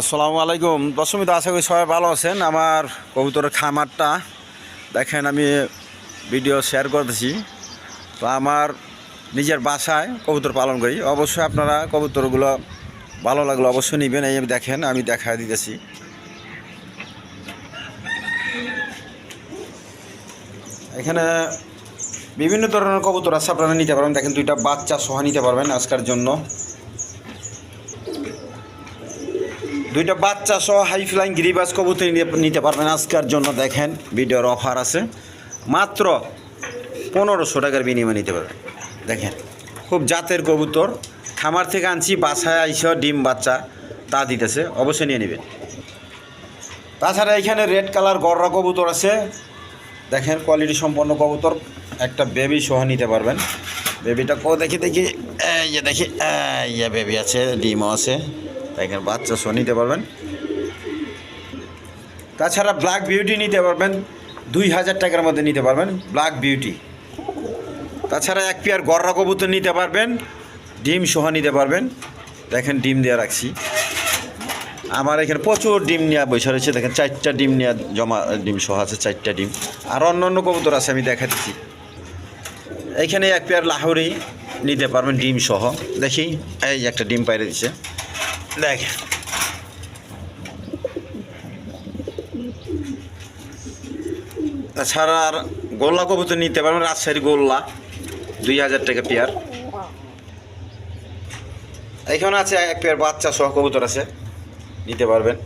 আসসালামু আলাইকুম দর্শক, আশা করি সবাই ভালো আছেন। আমার কবুতরের খামারটা দেখেন, আমি ভিডিও শেয়ার করতেছি। তো আমার নিজের বাসায় কবুতর পালন করি। অবশ্যই আপনারা কবুতরগুলো ভালো লাগলো অবশ্যই নেবেন। এই দেখেন, আমি দেখা দিতেছি। এখানে বিভিন্ন ধরনের কবুতর আছে, আপনারা নিতে পারবেন। দেখেন, দুইটা বাচ্চা সহ নিতে পারবেন আজকের জন্য। দুইটা বাচ্চা সহ হাই ফ্লাইং গিরিবাজ কবুতর নিতে পারবেন আজকের জন্য। দেখেন, ভিডিওর অফার আছে, মাত্র 1500 টাকার বিনিময়ে নিতে পারবেন। দেখেন, খুব জাতের কবুতর, খামার থেকে আনছি, বাসায় আইসা ডিম বাচ্চা তা দিতেছে, অবশ্যই নিয়ে নেবেন। তাছাড়া এখানে রেড কালার গররা কবুতর আছে। দেখেন, কোয়ালিটি সম্পন্ন কবুতর, একটা বেবি সহ নিতে পারবেন। বেবিটা দেখি এই যে দেখি, এই যে বেবি আছে, ডিমও আছে। দেখেন, বাচ্চা সহ নিতে পারবেন। তাছাড়া ব্ল্যাক বিউটি নিতে পারবেন, 2000 টাকার মধ্যে নিতে পারবেন ব্ল্যাক বিউটি। তাছাড়া এক পেয়ার গররা কবুতর নিতে পারবেন, ডিম সহ নিতে পারবেন। দেখেন, ডিম দেওয়া রাখছি। আমার এখানে প্রচুর ডিম নেওয়া বসে রয়েছে। দেখেন, 4টা ডিম নেওয়া জমা, ডিম সহ আছে 4টা ডিম। আর অন্য কবুতর আছে, আমি দেখাচ্ছি। এইখানে এক পেয়ার লাহোরি নিতে পারবেন ডিম সহ। দেখি, এই একটা ডিম পাইরে দিছে, দেখেন। তাছাড়া আর গোল্লা কবুতর নিতে পারবেন, রাজশাহীর গোল্লা, 2000 টাকা পেয়ার। এইখানে আছে এক পেয়ার বাচ্চা সহ কবুতর আছে, নিতে পারবেন,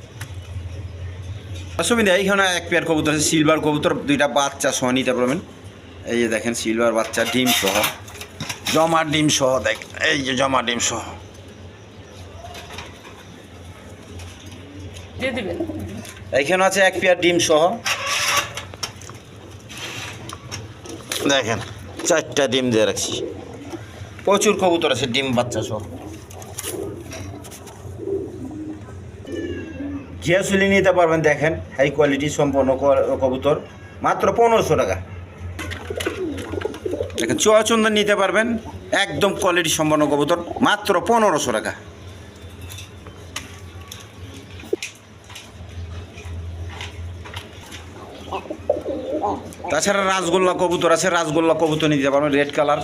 অসুবিধা। এইখানে এক পেয়ার কবুতর আছে, সিলভার কবুতর, 2টা বাচ্চা সহ নিতে পারবেন। এই যে দেখেন, সিলভার বাচ্চা, ডিম সহ, জমা ডিম সহ। দেখ, এই যে জমা ডিম সহ। এইখানে আছে এক পেয়ার ডিম সহ। দেখেন, 4টা ডিম দিয়ে রাখছি। প্রচুর কবুতর আছে ডিম বাচ্চা সহ। ঘিয়াশুলি নিতে পারবেন। দেখেন, হাই কোয়ালিটি সম্পন্ন কবুতর, মাত্র 1500 টাকা। দেখেন, চুয়াচন্দন নিতে পারবেন, একদম কোয়ালিটি সম্পন্ন কবুতর, মাত্র 1500 টাকা। তাছাড়া রাসগোল্লা কবুতর আছে, রাসগোল্লা কবুতর নিতে পারবেন, রেড কালার।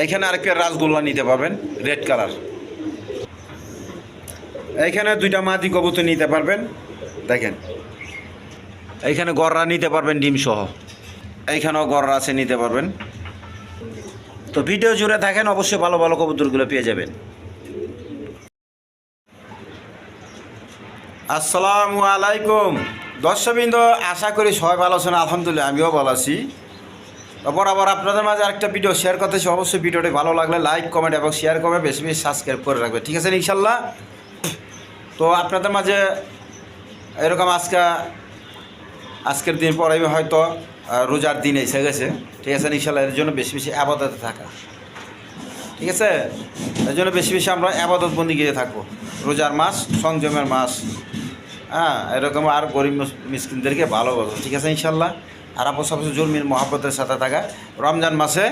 এইখানে আরেকটা রাসগোল্লা নিতে পারবেন, রেড কালার। এইখানে 2টা মাদি কবুতর নিতে পারবেন। দেখেন, এইখানে গররা নিতে পারবেন ডিম সহ। এইখানেও গররা আছে, নিতে পারবেন। তো ভিডিও জুড়ে থাকেন, অবশ্যই ভালো ভালো কবুতরগুলো পেয়ে যাবেন। আসসালামু আলাইকুম দর্শকবৃন্দ, আশা করি সবাই ভালো আছেন। আলহামদুলিল্লাহ, আমিও ভালো আছি। বরাবর আপনাদের মাঝে আরেকটা ভিডিও শেয়ার করতেছি। অবশ্যই ভিডিওটি ভালো লাগলে লাইক, কমেন্ট এবং শেয়ার করে বেশি বেশি সাবস্ক্রাইব করে রাখবে, ঠিক আছে ইনশাল্লাহ। তো আপনাদের মাঝে এরকম আজকের দিন পরে হয়তো রোজার দিন এসে গেছে, ঠিক আছে ইনশাল্লাহ। এর জন্য বেশি বেশি আবাদতে থাকা, ঠিক আছে। এর জন্য বেশি বেশি আমরা আবাদত বন্দিগিতে থাকবো। রোজার মাস, সংযমের মাস, হ্যাঁ, এরকম আর গরিব মিসকিনদেরকে ভালোবাসো, ঠিক আছে ইনশাল্লাহ। আর আপস জুলমির মহাব্বতের সাথে থাকা। রমজান মাসে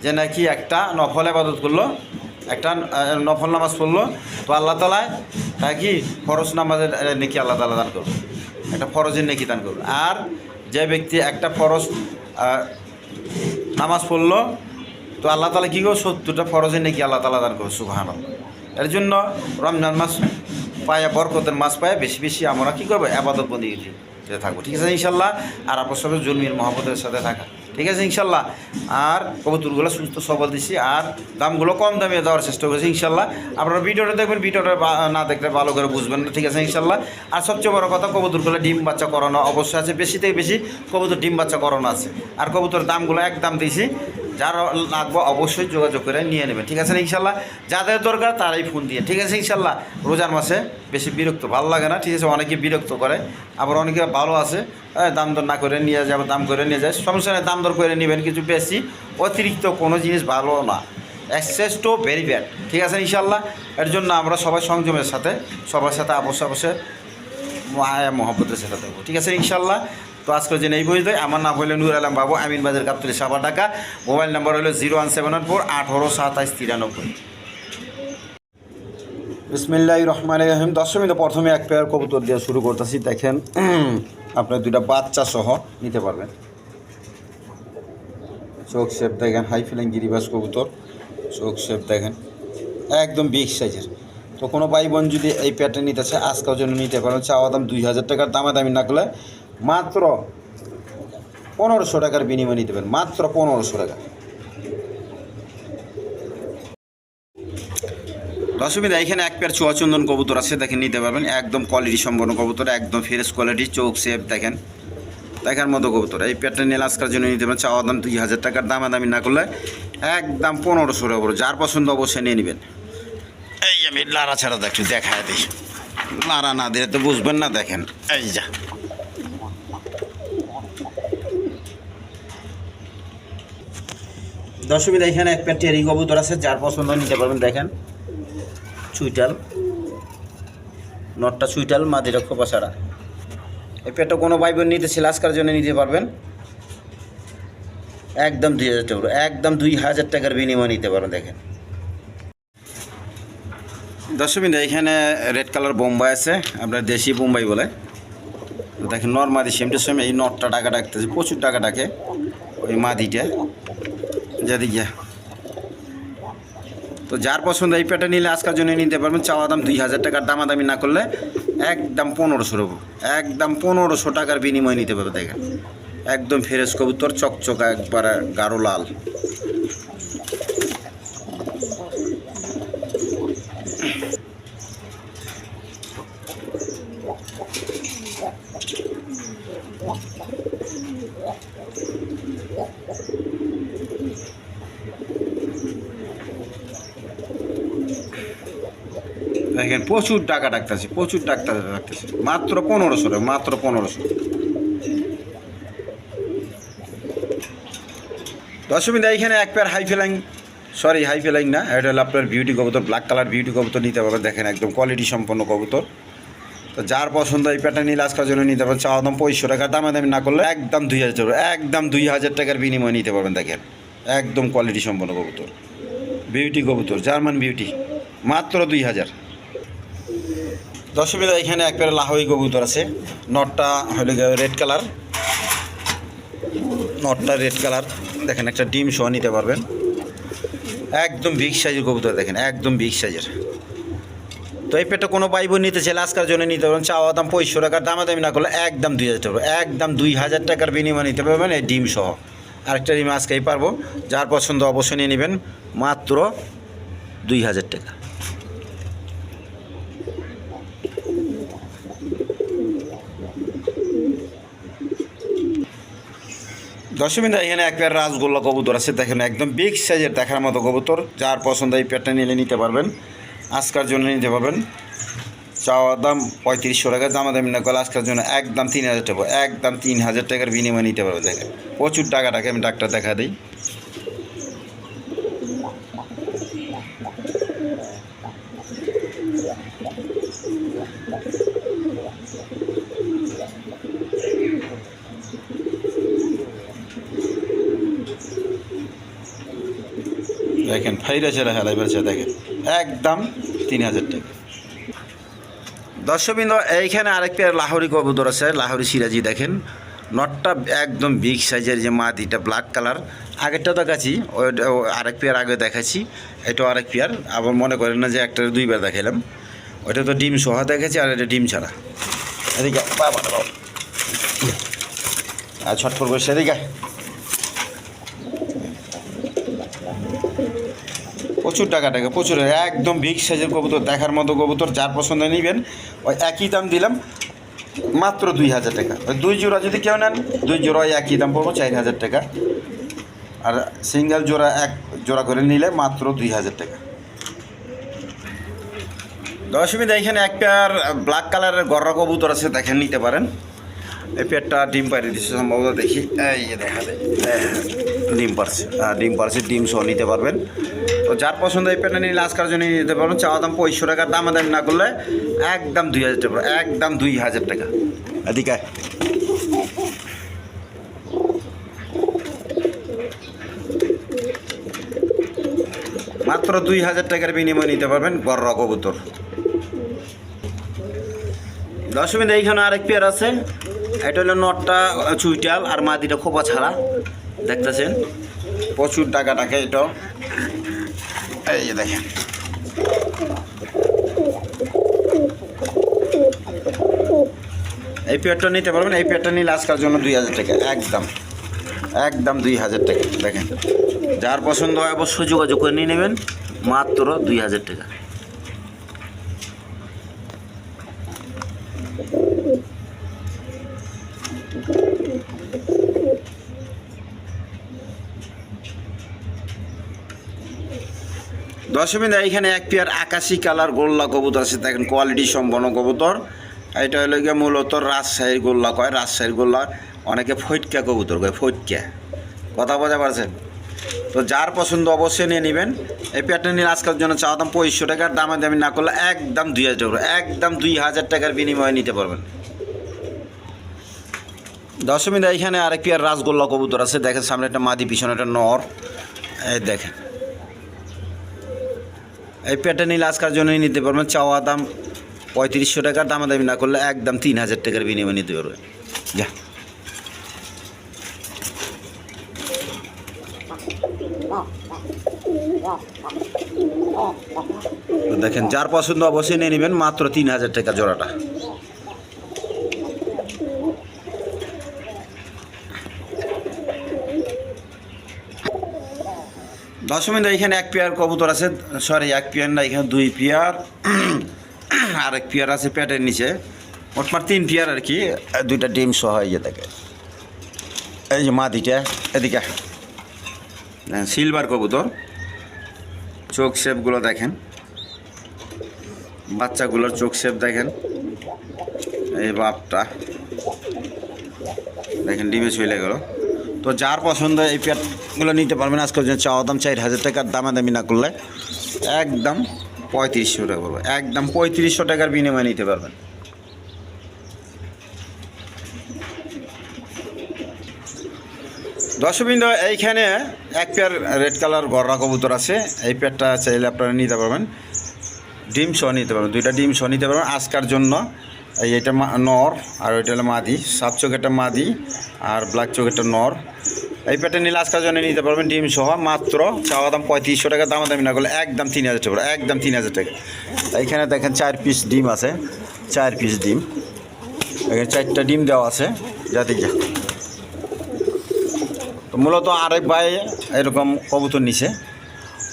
যে নাকি একটা নফল আবাদত করলো, একটা নফল নামাজ পড়লো, তো আল্লাহ তালায় কি ফরজ নামাজের নেকি আল্লাহ তালা দান করবে, একটা ফরজের নেকি দান করবে। আর যে ব্যক্তি একটা ফরজ নামাজ পড়লো, তো আল্লাহ তালা কী করবে, 70টা ফরজের নেকি আল্লাহ তালা দান করবে, সুবহানাল্লাহ। এর জন্য রমজান মাস পায়া, বরকতের মাস পায়া বেশি বেশি আমরা কী করবো, আবাদত বন্দিগিতে থাকবো, ঠিক আছে ইনশাল্লাহ। আর আপনার সঙ্গে জুলমির মহব্বতের সাথে থাকা, ঠিক আছে ইনশাল্লাহ। আর কবুতরগুলো সুস্থ সবল দিচ্ছি, আর দামগুলো কম দামে দেওয়ার চেষ্টা করেছি ইনশাল্লাহ। আপনারা ভিডিওটা দেখবেন, ভিডিওটা না দেখলে ভালো করে বুঝবেন না, ঠিক আছে ইনশাল্লাহ। আর সবচেয়ে বড় কথা, কবুতরগুলো ডিম বাচ্চা করানো অবশ্যই আছে, বেশি থেকে বেশি কবুতর ডিম বাচ্চা করানো আছে। আর কবুতর দামগুলো একদম দিয়েছি, যারা লাগবে অবশ্যই যোগাযোগ করে নিয়ে নেবেন, ঠিক আছে ইনশাল্লাহ। যাদের দরকার তারাই ফোন দিয়ে, ঠিক আছে ইনশাল্লাহ। রোজার মাসে বেশি বিরক্ত ভালো লাগে না, ঠিক আছে, অনেকে বিরক্ত করে, আবার অনেকে ভালো আছে, দাম দর না করে নিয়ে যাবে, দাম করে নিয়ে যায়, সমস্যা নেই, দাম দর করে নেবেন। কিছু বেশি অতিরিক্ত কোনো জিনিস ভালো না, এক্সেস টু ভেরি ব্যাড, ঠিক আছে ইনশাল্লাহ। এর জন্য আমরা সবাই সংযমের সাথে সবার সাথে অবশ্যই মায়া মহব্বতের সাথে থাকবো, ঠিক আছে ইনশাল্লাহ। তো আজকের জন্য এই পর্যন্ত। আমার নাম হলো নূর আলম বাবু, আমিন বাজার গাবতলী, সাভার, ঢাকা। মোবাইল নাম্বার হলো 01714 18 27 93। বিসমিল্লাহির রহমানির রহিম। দর্শক, প্রথমে এক পেয়ার কবুতর দিয়ে শুরু করতেছি। দেখেন আপনার দুইটা বাচ্চা সহ নিতে পারবেন। চোখ শেপ দেখেন, হাই ফিলিং গিরিবাস কবুতর, চোখ শেপ দেখেন একদম বিগ সাইজের। তো কোনো ভাই বোন যদি এই পেয়ারটা নিতে চায় আজকের জন্য নিতে পারেন। চাওয়া দাম 2000 টাকার, দামাদামি না করলে মাত্র 1500 টাকার বিনিময়ে নিতে পারেন, মাত্র 1500 টাকা। দর্শকবিন্দু, এখানে এক পেয়ার চুয়াচন্দন কবুতর আছে, দেখেন নিতে পারবেন। একদম কোয়ালিটি সম্পন্ন কবুতর, একদম ফ্রেশ কোয়ালিটি, চোখ শেপ দেখেন দেখার মতো কবুতর। এই পেয়ারটা নিয়ে আজকের জন্য নিতে পারেন। চাওয়া দাম 2000 টাকার, দামাদামি না করলে একদম 1500 টাকা। যার পছন্দ অবশ্যই নিয়ে নেবেন। এই আমি লারা ছাড়া একটু দেখায় দিই, লারা না দিলে তো বুঝবেন না। দেখেন এই যা দর্শকবিন্দু, এখানে এক পেয়ার টেরি কবুতর আছে, যার পছন্দ নিতে পারবেন। দেখেন চুইটাল, নটটা চুইটাল, মাদিরা খোপা ছাড়া। এই পেয়ারটা কোনো ভাই বোন নিতে ছিল আজকের জন্য নিতে পারবেন। একদম 2000 টাকা, একদম 2000 টাকার বিনিময়ে নিতে পারবেন। দেখেন দর্শকবিন্দু, এখানে রেড কালার বোম্বাই আছে, আপনার দেশি বোম্বাই বলে। দেখেন নর মাদি সেম টু সেম। এই নটটা টাকা ডাকতেছে, প্রচুর টাকা ডাকে। ওই মাদিটা যদি গিয়া, তো যার পছন্দ এই পেয়ারটা নিলে আজকের জন্য নিতে পারবেন। চাওয়া দাম 2000 টাকার, দামাদামি না করলে একদম 1500, একদম 1500 টাকার বিনিময়ে নিতে পারবে। দেখেন একদম ফ্রেশ কবুতর, চকচকা একবারে গাঢ় লাল। দেখেন প্রচুর টাকা ডাকতেছে, প্রচুর টাকা ডাকতেছে। মাত্র 1500 টাকা, মাত্র 1500। দর্শকবিন্দু, এইখানে এক পেয়ার হাই ফেলাইং না, এটা হলো আপনার বিউটি কবুতর, ব্ল্যাক কালার বিউটি কবুতর নিতে পারবেন। দেখেন একদম কোয়ালিটি সম্পন্ন কবুতর। তো যার পছন্দ এই পেয়ারটা নিলে আজকের জন্য নিতে পারবেন। চাওয়া দাম 2500 টাকা, দামাদামি না করলে একদম 2000 টাকা, একদম 2000 টাকার বিনিময়ে নিতে পারবেন। দেখেন একদম কোয়ালিটি সম্পন্ন কবুতর, বিউটি কবুতর, জার্মান বিউটি, মাত্র 2000। দর্শকবিন্দু, এখানে এক পেয়ার লাহোরি কবুতর আছে। নটটা হলে রেড কালার, নটটা রেড কালার। দেখেন একটা ডিম সহ নিতে পারবেন। একদম বিগ সাইজের কবুতর, দেখেন একদম বিগ সাইজের। তো এই পেয়ারটা কোনো ভাই বোন নিতে চাইলে আজকের জন্য নিতে পারবেন। চাওয়া দাম 2500 টাকার, দামাদামি না করলে একদম 2000 টাকা, একদম 2000 টাকার বিনিময়ে নিতে পারবেন এই ডিম সহ। আরেকটা ডিম আজকেই পারবো, যার পছন্দ অবশ্যই নিয়ে নেবেন, মাত্র 2000 টাকা। দর্শকবিন্দু, এখানে এক পেয়ার রাজগোল্লা কবুতর আছে। দেখেন একদম বিগ সাইজের, দেখার মতো কবুতর। যার পছন্দ এই পেয়ারটা নিলে নিতে পারবেন, আজকের জন্য নিতে পারবেন। চাওয়া দাম 3500 টাকা, দামাদামি না করলে আজকের জন্য একদম 3000 টাকা, একদম 3000 টাকার বিনিময়ে নিতে পারবে। দেখেন প্রচুর টাকা টাকা। আমি ডাক্তার দেখা দিই। দেখেন ফাইরা ছেড়া হেলাই বেড়েছে। দেখেন একদম 3000 টাকা। দর্শকবৃন্দ, এইখানে আরেক পেয়ার লাহোরি কবুতর আছে, লাহোরি সিরাজি। দেখেন নটটা একদম বিগ সাইজের, যে মাদিটা ব্ল্যাক কালার। আগেরটা দেখাচ্ছি, আরেক পেয়ার আগে দেখাচ্ছি, এটাও আরেক পেয়ার। আবার মনে করেন না যে একটা দুইবার দেখালাম। ওইটা তো ডিম সহ দেখেছি, আর এটা ডিম ছাড়া। এদিকে বাবা আর ছটফট করে সেদিকে। প্রচুর টাকা টাকা, প্রচুর, একদম বিগ সাইজের কবুতর, দেখার মতো কবুতর। যার পছন্দ নেবেন, ওই একই দাম দিলাম, মাত্র 2000 টাকা। ওই 2 জোড়া যদি কেউ নেন, 2 জোড়া একই দাম পড়বো 4000 টাকা। আর সিঙ্গেল জোড়া, এক জোড়া করে নিলে মাত্র 2000 টাকা। দর্শকবৃন্দ, এখানে এক পেয়ার ব্ল্যাক কালারের গররা কবুতর আছে, দেখেন নিতে পারেন। এই পেটটা ডিম পাড়ি দিচ্ছে সম্ভবত, দেখি এই যে দেখা যায় ডিম পারছে, ডিম পারছে, ডিম সহ নিতে পারবেন। তো যার পছন্দ এই পেটটা নিলে আজকের জন্য নিতে পারবেন। চাওয়া দাম 2500 টাকা, দামাদামি না করলে একদম 2000 টাকা, একদম 2000 টাকা। এদিকে মাত্র 2000 টাকার বিনিময়ে নিতে পারবেন গররা কবুতর। দশমিন এইখানে আরেক পেয়ার আছে, এটা হলো নটটা চুইটাল আর মাদিটা খোপা ছাড়া, দেখতেছেন প্রচুর টাকা টাকা এটা। এই যে দেখেন এই পেয়ারটা নিতে পারবেন। এই পেয়ারটা নিলে আজকের জন্য 2000 টাকা, একদম একদম 2000 টাকা। দেখেন যার পছন্দ হয় অবশ্যই যোগাযোগ করে নিয়ে নেবেন, মাত্র 2000 টাকা। দশমিন এইখানে এক পেয়ার আকাশি কালার গোল্লা কবুতর আছে, দেখেন কোয়ালিটি সম্পন্ন কবুতর। এটা হলো গিয়ে মূলত রাজশাহীর গোল্লা কয়, রাজশাহীর গোল্লা অনেকে ফৈটকা কবুতর কয়, ফৈটকা, কথা বোঝা পারছেন? তো যার পছন্দ অবশ্যই নিয়ে নেবেন। এই পেয়ারটা নিয়ে আজকের জন্য চাওয়া দাম 2500 টাকার, দামি না করলে একদম 2000 টাকা, একদম 2000 টাকার বিনিময়ে নিতে পারবেন। দশমিন এইখানে আরেক পেয়ার রাজগোল্লা কবুতর আছে, দেখেন সামনে একটা মাদি, পিছনে একটা নর, এই দেখেন। এই পেয়ারটা নিলে আজকের জন্য নিতে পারবেন, চাওয়া দাম 3500 টাকার, দামি না করলে একদম 3000 টাকার বিনিময়ে নিতে পারবেন। যা দেখেন যার পছন্দ অবশ্যই নিয়ে নেবেন, মাত্র 3000 টাকা জোড়াটা। দশমিন এখানে এক পেয়ার কবুতর আছে, সরি এক পেয়ার না, এখানে 2 পেয়ার আর এক পেয়ার আছে পেটের নিচে, মোটমাট 3 পেয়ার আর কি, 2টা ডিম সহ ইয়ে থাকে। এই যে মাদিটা, এদিকে সিলভার কবুতর, চোখ শেপগুলো দেখেন, বাচ্চাগুলোর চোখ শেপ দেখেন, এই বাপটা দেখেন ডিমে চলে গেল। তো যার পছন্দ এই পেয়ারগুলো নিতে পারবেন। আজকের জন্য চাওয়া দাম 4000 টাকার, দামাদামি না করলে একদম 3500 টাকা পড়বে, একদম 3500 টাকার বিনিময়ে নিতে পারবেন। দর্শকবৃন্দ এইখানে এক পেয়ার রেড কালার গররা কবুতর আছে, এই পেয়ারটা চাইলে আপনারা নিতে পারবেন, ডিম সহ নিতে পারবেন, 2টা ডিম সহ নিতে পারবেন আজকের জন্য। এইটা নর আর ওইটা হলো মাদি, সাত চোখেরটা মাদি আর ব্ল্যাক চোখেরটা নর। এই পেয়ারটা নিলে আজকের জন্য নিতে পারবেন ডিম সহ, মাত্র চাওয়া দাম 3500 টাকা, দামাদামি না করলে একদম 3000 টাকা, একদম 3000 টাকা। এইখানে দেখেন 4 পিস ডিম আছে, 4 পিস ডিম, এখানে 4টা ডিম দেওয়া আছে যাতে যা। তো মূলত আরেক ভাই এরকম কবুতর নিছে,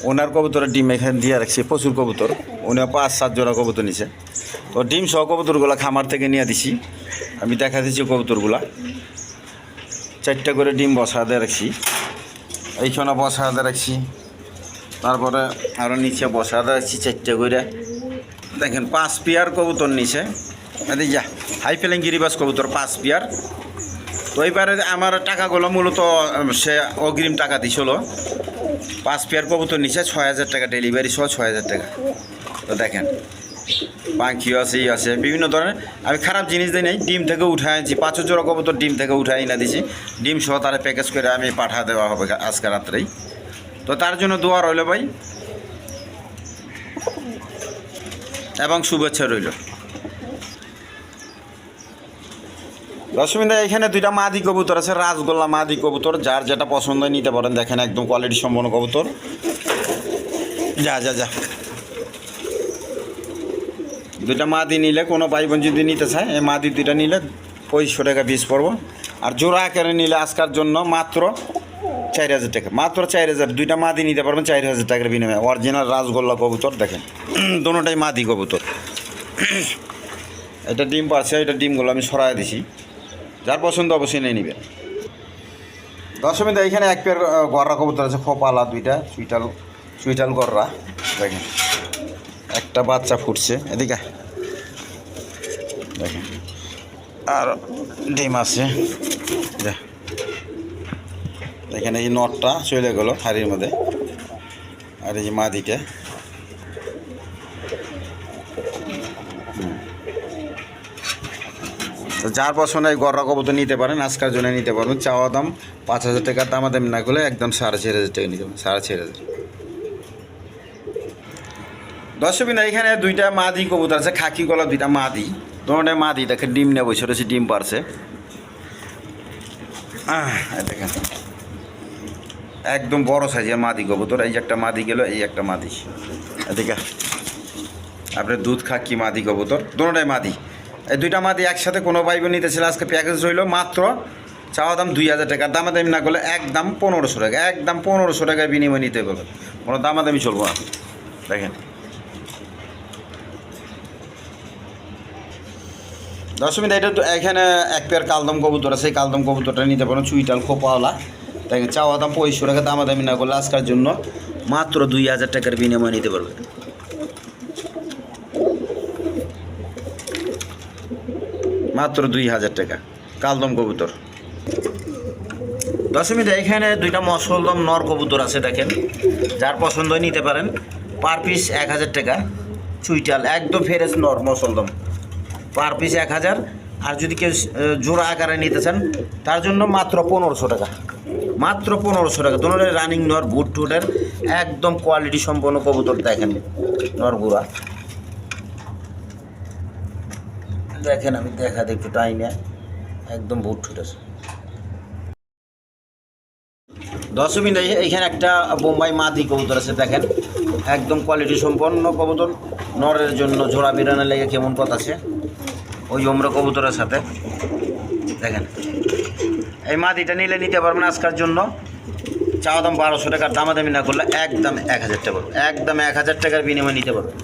ওনার কবুতরের ডিম এখানে দিয়ে রাখছে প্রচুর কবুতর, উনি 5-7 জোড়া কবুতর নিছে। তো ডিম সহ কবুতরগুলো খামার থেকে নিয়ে দিছি, আমি দেখা দিচ্ছি কবুতরগুলা 4টা করে ডিম বসাতে রাখছি, এইখানে বসাতে রাখছি, তারপরে আরও নিচে বসাতে রাখছি 4টা করে। দেখেন 5 পেয়ার কবুতর নিছে, এদিকে যা হাই ফেলিং গিরিবাস কবুতর 5 পেয়ার। তো এইবারে আমার টাকাগুলো মূলত সে অগ্রিম টাকা দিছিল, 5 পেয়ার কবুতর নিচে 6000 টাকা, ডেলিভারি সহ 6000 টাকা। তো দেখেন পাখিও আছে, ই আছে, বিভিন্ন ধরনের, আমি খারাপ জিনিস দিই নাই, ডিম থেকে উঠায় আনছি, 5 জোড়া কবুতর ডিম থেকে উঠায় এনে দিছি, ডিম সহ তারা প্যাকেজ করে আমি পাঠা দেওয়া হবে আজকে রাত্রেই। তো তার জন্য দোয়া রইল ভাই এবং শুভেচ্ছা রইল। দর্শকবৃন্দ এখানে 2টা মাদি কবুতর আছে, রাজগোল্লা মাদি কবুতর, যার যেটা পছন্দ নিতে পারেন। দেখেন একদম কোয়ালিটি সম্পন্ন কবুতর, যা যা যা। 2টা মাদি নিলে কোনো ভাই বোন যদি নিতে চায়, এই মাদি 2টা নিলে 2500 টাকা পিস পড়বো, আর জোড়া আকারে নিলে আজকের জন্য মাত্র 4000 টাকা, মাত্র 4000। 2টা মাদি নিতে পারবেন 4000 টাকার বিনিময়ে, অরিজিনাল রাজগোল্লা কবুতর। দেখেন দুটোটাই মাদি কবুতর, এটা ডিম পারছে, এটা ডিমগুলো আমি সরাই দিছি, যার পছন্দ অবশ্যই নিয়ে নেবেন। দর্শকবৃন্দ এইখানে এক পেয়ার গররা কবুতর আছে, খোপালা 2টা, চুইটাল গররা। দেখেন একটা বাচ্চা ফুটছে, এদিকে দেখেন আর ডিম আছে। এখানে এই নটটা চলে গেল হাড়ির মধ্যে, আর এই যে মাদিটা। তো যার পছন্দ এই গররা কবুতর নিতে পারেন, আজকের জন্য নিতে পারবেন। চাওয়া দাম 5,000 টাকা, দামাদামি না করলে একদম 4,500 টাকা নিতে পারেন, 4,500। দর্শক এখানে দুইটা মাদি কবুতর আছে, খাকি গলা দুইটা মাদি, দুটোটাই মাদি। দেখেন ডিম নিয়ে বসে রয়েছে, ডিম পারছে। দেখেন একদম বড় সাইজের মাদি কবুতর। এই যে একটা মাদি গেল, এই একটা মাদি। এদিকে আপনার দুধ খাকি মাদি কবুতর, দুটোটাই মাদি। এই দুইটা মাদি একসাথে কোনো বাইবে নিতেছিল, আজকে প্যাকেজ হইল মাত্র চাওয়া দাম 2,000 টাকা, দামাদামি না করলে একদম 1,500 টাকা, একদম 1,500 টাকায় বিনিময় নিতে পারবেন, কোনো দামাদামি চলবো না। দেখেন দর্শক এটা এখানে এক পেয়ার কালদম কবুতর আছে, এই কালদম কবুতরটা নিতে পারেন, চুইটাল খোপাওয়ালা। দেখেন চাওয়া দাম 2500 টাকা, দামাদামি না করলে আজকের জন্য মাত্র 2,000 টাকার বিনিময় নিতে পারবেন। মাত্র 2,000 টাকা কালদম কবুতর। দশমীতে এখানে দুইটা মসলদম নর কবুতর আছে, দেখেন যার পছন্দ হয় নিতে পারেন। পার পিস 1,000 টাকা, চুইটাল একদম ফ্রেশ নর মসলদম, পার পিস 1,000। আর যদি কেউ জোড়া আকারে নিতে চান তার জন্য মাত্র 1,500 টাকা, মাত্র 1,500 টাকা। দুটোর রানিং নর, বুট টুটের একদম কোয়ালিটি সম্পন্ন কবুতর। দেখেন নরগুড়া দেখেন, আমি দেখাতে একটু টাইমে, একদম বুট টুটের। দশমী এইখানে একটা বোম্বাই মাদি কবুতর আছে, দেখেন একদম কোয়ালিটি সম্পন্ন কবুতর। নরের জন্য জোড়া বিরানা লেগে কেমন কথা আছে ওই ওমরা কবুতরের সাথে। দেখেন এই মাদিটা নিলে নিতে পারবেন আজকের জন্য, চাওয়া দাম 1,200 টাকার, দামাদামি না করলে একদম 1,000 টাকা, একদম 1,000 টাকার বিনিময়ে নিতে পারবেন।